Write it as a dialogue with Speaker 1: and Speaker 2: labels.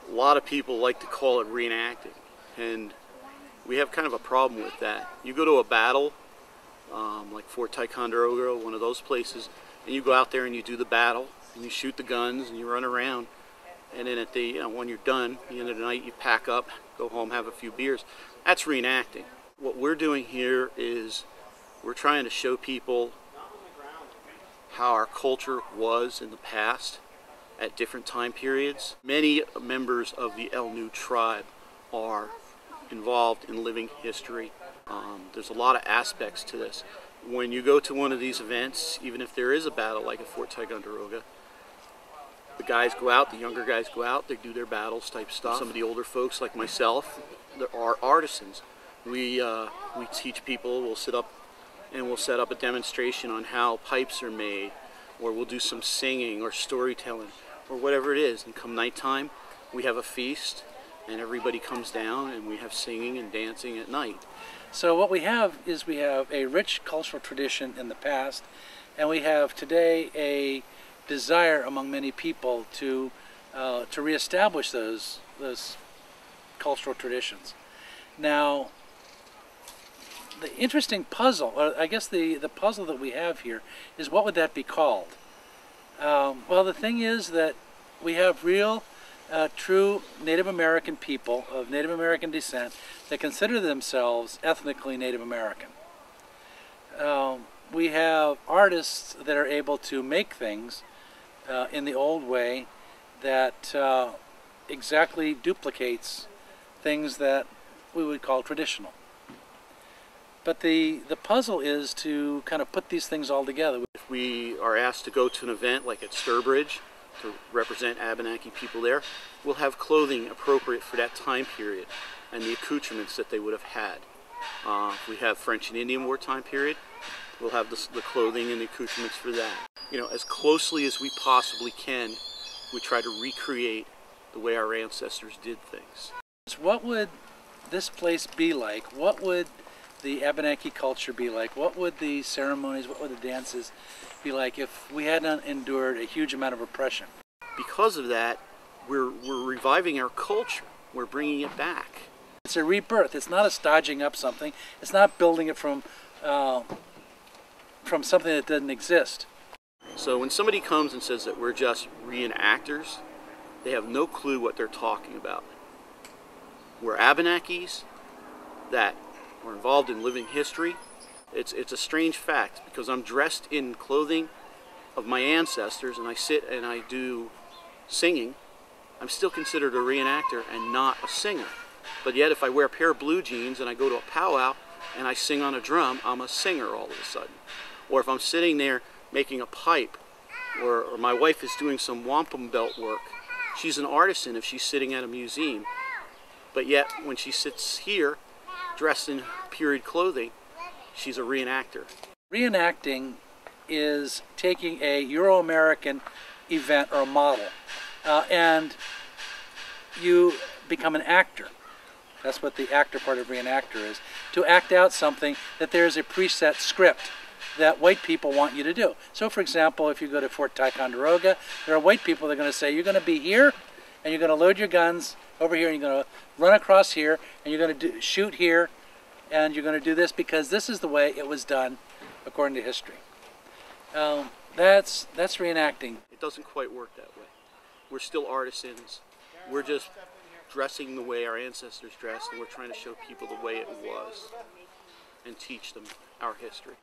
Speaker 1: A lot of people like to call it reenacting, and we have kind of a problem with that. You go to a battle, like Fort Ticonderoga, one of those places, and you go out there and you do the battle, and you shoot the guns, and you run around, and then at the, when you're done, at the end of the night, you pack up, go home, have a few beers. That's reenacting. What we're doing here is we're trying to show people how our culture was in the past at different time periods. Many members of the El-Nu tribe are involved in living history. There's a lot of aspects to this. When you go to one of these events, even if there is a battle like at Fort Ticonderoga, the guys go out, the younger guys go out, they do their battles type stuff. Some of the older folks like myself, there are artisans. We teach people, we'll sit up and we'll set up a demonstration on how pipes are made, or we'll do some singing or storytelling or whatever it is. And come nighttime, we have a feast and everybody comes down and we have singing and dancing at night.
Speaker 2: So what we have is we have a rich cultural tradition in the past, and we have today a desire among many people to reestablish those cultural traditions. Now, the interesting puzzle, or I guess the puzzle that we have here, is what would that be called? Well, the thing is that we have real, true Native American people of Native American descent that consider themselves ethnically Native American. We have artists that are able to make things in the old way that exactly duplicates things that we would call traditional. But the puzzle is to kind of put these things all together.
Speaker 1: If we are asked to go to an event like at Sturbridge to represent Abenaki people there, we'll have clothing appropriate for that time period and the accoutrements that they would have had. If we have French and Indian War time period, we'll have the clothing and the accoutrements for that. As closely as we possibly can, we try to recreate the way our ancestors did things.
Speaker 2: What would this place be like? What would the Abenaki culture be like? What would the ceremonies, what would the dances be like if we hadn't endured a huge amount of oppression?
Speaker 1: Because of that, we're reviving our culture. We're bringing it back.
Speaker 2: It's a rebirth. It's not a stodging up something. It's not building it from something that doesn't exist.
Speaker 1: So when somebody comes and says that we're just reenactors, they have no clue what they're talking about. We're Abenakis that were involved in living history. It's a strange fact because I'm dressed in clothing of my ancestors and I sit and I do singing. I'm still considered a reenactor and not a singer. But yet if I wear a pair of blue jeans and I go to a powwow and I sing on a drum, I'm a singer all of a sudden. Or if I'm sitting there making a pipe, or my wife is doing some wampum belt work, she's an artisan if she's sitting at a museum. But yet when she sits here dressed in period clothing, she's a reenactor.
Speaker 2: Reenacting is taking a Euro-American event or a model and you become an actor. That's what the actor part of reenactor is. To act out something that there's a preset script that white people want you to do. So for example, if you go to Fort Ticonderoga, there are white people that are going to say, you're going to be here and you're going to load your guns over here and you're going to run across here and you're going to shoot here and you're going to do this because this is the way it was done according to history. That's reenacting.
Speaker 1: It doesn't quite work that way. We're still artisans. We're just dressing the way our ancestors dressed, and we're trying to show people the way it was and teach them our history.